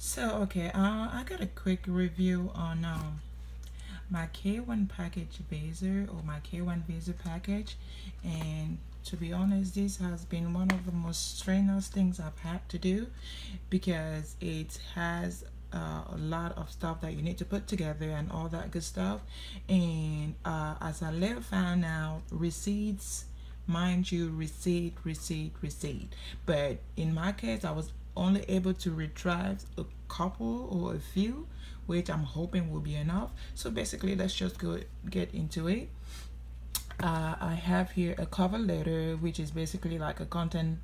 I got a quick review on my K-1 package visa or my K-1 visa package, and to be honest, this has been one of the most strenuous things I've had to do because it has a lot of stuff that you need to put together and all that good stuff. And as I later found out, receipts, mind you, receipt. But in my case, I was only able to retrieve a couple or a few, which I'm hoping will be enough. So basically, let's just go get into it. I have here a cover letter, which is basically like a content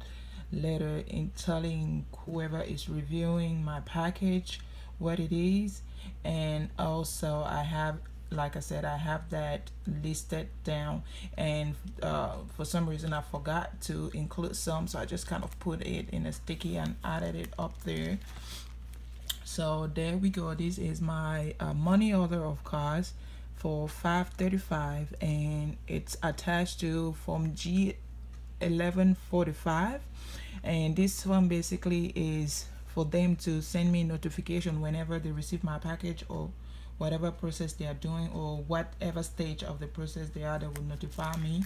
letter in telling whoever is reviewing my package what it is. And also I have, like I said, I have that listed down, and for some reason I forgot to include some, so I just kind of put it in a sticky and added it up there. So there we go. This is my money order of cards for 535, and it's attached to Form G1145. And this one basically is for them to send me notification whenever they receive my package, or whatever process they are doing, or whatever stage of the process they are, they will notify me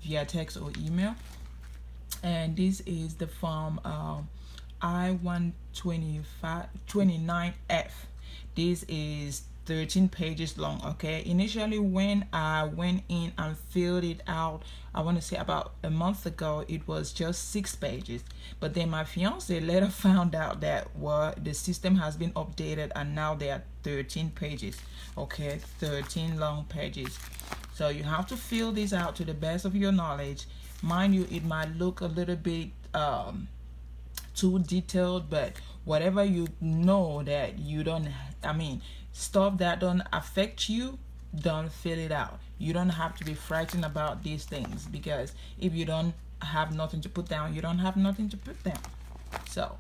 via text or email. And this is the form I-129F. This is 13 pages long. Okay, initially when I went in and filled it out, I want to say about a month ago, it was just 6 pages. But then my fiance later found out that the system has been updated and now there are 13 pages. Okay, 13 long pages. So you have to fill this out to the best of your knowledge. Mind you, it might look a little bit too detailed, but whatever you know that you don't, stuff that don't affect you, don't fill it out. You don't have to be frightened about these things, because if you don't have nothing to put down, you don't have nothing to put down. So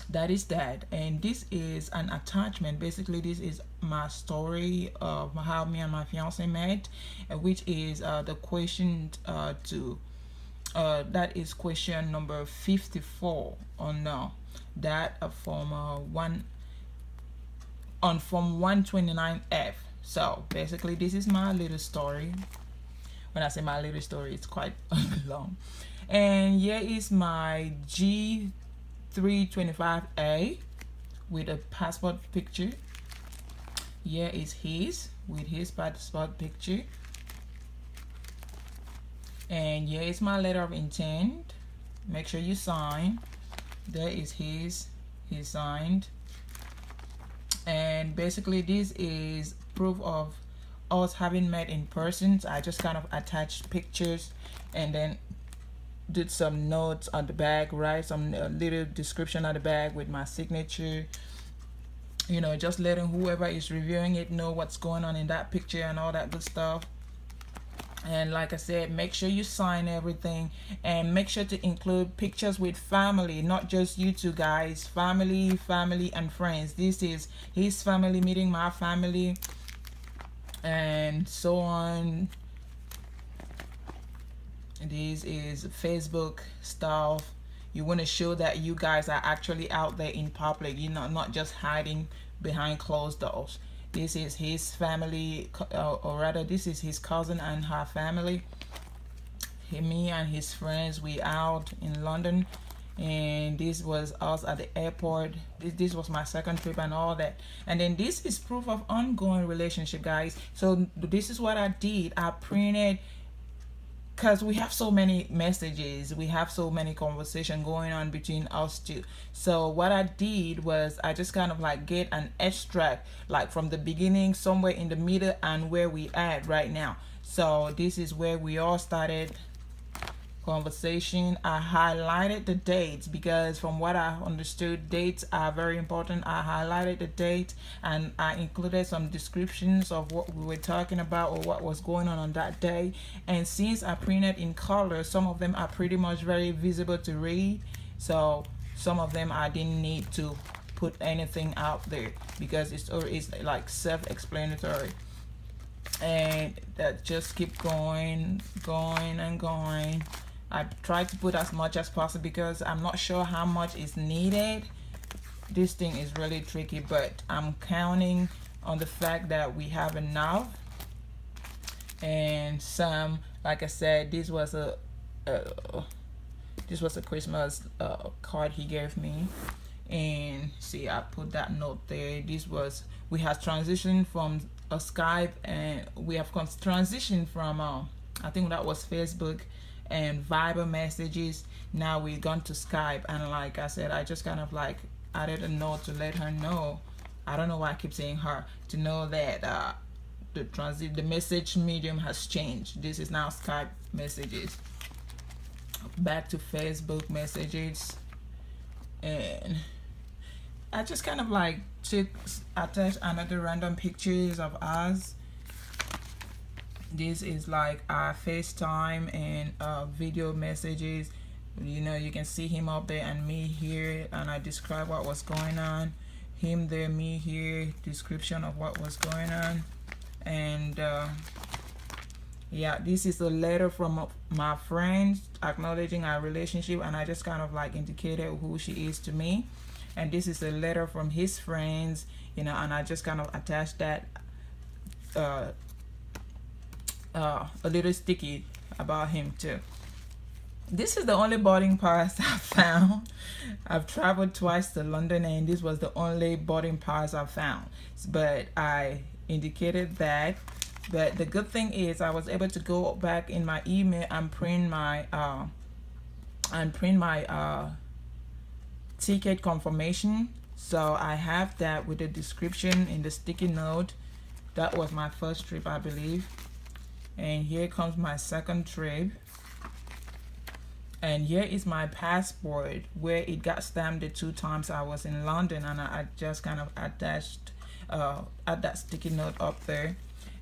that is that. And this is an attachment. Basically, this is my story of how me and my fiance met, which is the question to that is question number 54 on that form Form 129F. So basically, this is my little story. When I say my little story, it's quite long. And here is my G325A with a passport picture. Here is his with his passport picture. And here is my letter of intent. Make sure you sign. There is his signed. And basically, this is proof of us having met in person. So I just kind of attached pictures and then did some notes on the back, write some little description on the back with my signature, just letting whoever is reviewing it know what's going on in that picture and all that good stuff. And like I said, make sure you sign everything, and make sure to include pictures with family, not just you two guys. Family and friends. This is his family meeting my family, and so on. This is Facebook stuff. You want to show that you guys are actually out there in public, not just hiding behind closed doors. This is his family, or rather, this is his cousin and her family. Me and his friends, we out in London, and this was us at the airport. This was my second trip and all that. And then this is proof of ongoing relationship, guys. So this is what I did. I printed, because we have so many messages, we have so many conversation going on between us two. So what I did was I just kind of like get an extract, like from the beginning, somewhere in the middle, and where we at right now. So this is where we all started conversation. I highlighted the dates because from what I understood, dates are very important. I highlighted the date and I included some descriptions of what we were talking about or what was going on that day. And since I printed in color, some of them are pretty much very visible to read. So some of them I didn't need to put anything out there because it's like self-explanatory. And that just keep going and going. I try to put as much as possible because I'm not sure how much is needed, this thing is really tricky, but I'm counting on the fact that we have enough. And some, like I said, this was a Christmas card he gave me. And see, I put that note there. This was, we have transitioned from a Skype, and we have transitioned from I think that was Facebook and Viber messages. Now we've gone to Skype, and like I said, I just kind of like added a note to let her know. I don't know why I keep saying her, to know that the message medium has changed. This is now Skype messages. Back to Facebook messages, and I just kind of like attach another random pictures of us. This is like our FaceTime and video messages. You know, you can see him up there and me here, and I describe what was going on. Him there, me here, description of what was going on. And yeah, this is a letter from my friend acknowledging our relationship, and I just kind of like indicated who she is to me. And this is a letter from his friends, you know, and I just kind of attached that a little sticky about him too. This is the only boarding pass I found. I've traveled twice to London, and this was the only boarding pass I found, but I indicated that. But the good thing is I was able to go back in my email and print my ticket confirmation. So I have that with the description in the sticky note. That was my first trip, I believe. And here comes my second trip. And here is my passport, where it got stamped the 2 times I was in London, and I just kind of attached add that sticky note up there.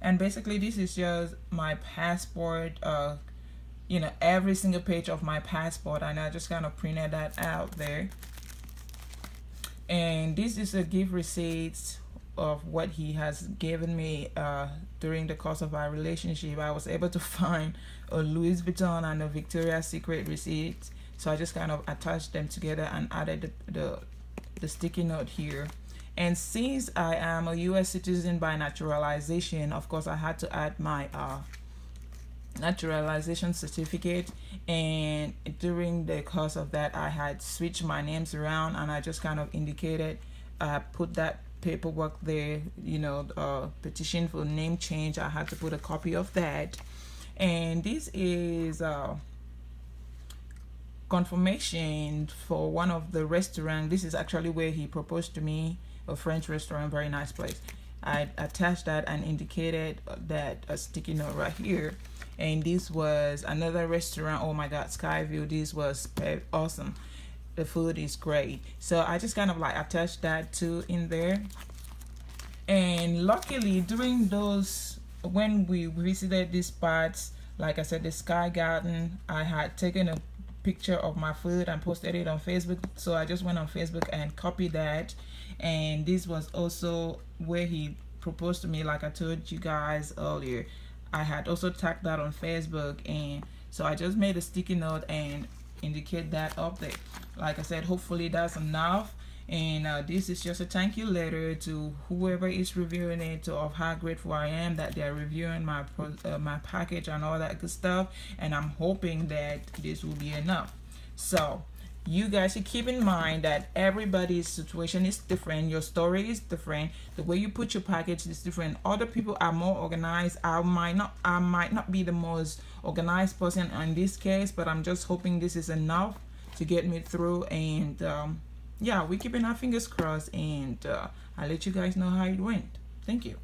And basically this is just my passport, you know, every single page of my passport, and I just kind of printed that out there. And this is a gift receipt of what he has given me during the course of our relationship. I was able to find a Louis Vuitton and a Victoria's Secret receipt, so I just kind of attached them together and added the sticky note here. And since I am a US citizen by naturalization, of course I had to add my naturalization certificate, and during the course of that I had switched my names around, and I just kind of indicated, put that paperwork there, you know, petition for name change. I had to put a copy of that. And this is confirmation for one of the restaurant. This is actually where he proposed to me, a French restaurant, very nice place. I attached that and indicated that a sticky note right here. And this was another restaurant. Oh my god, Skyview. This was awesome. The food is great. So I just kind of like attached that too in there. And luckily during those, when we visited these spots, like I said, the Sky Garden, I had taken a picture of my food and posted it on Facebook. So I just went on Facebook and copied that. And this was also where he proposed to me, like I told you guys earlier. I had also tagged that on Facebook, and so I just made a sticky note and indicate that up there. Like I said, hopefully that's enough. And this is just a thank you letter to whoever is reviewing it, of how grateful I am that they're reviewing my my package and all that good stuff. And I'm hoping that this will be enough. So you guys should keep in mind that everybody's situation is different. Your story is different. The way you put your package is different. Other people are more organized. I might not be the most organized person in this case, but I'm just hoping this is enough to get me through. And yeah, we're keeping our fingers crossed, and I'll let you guys know how it went. Thank you.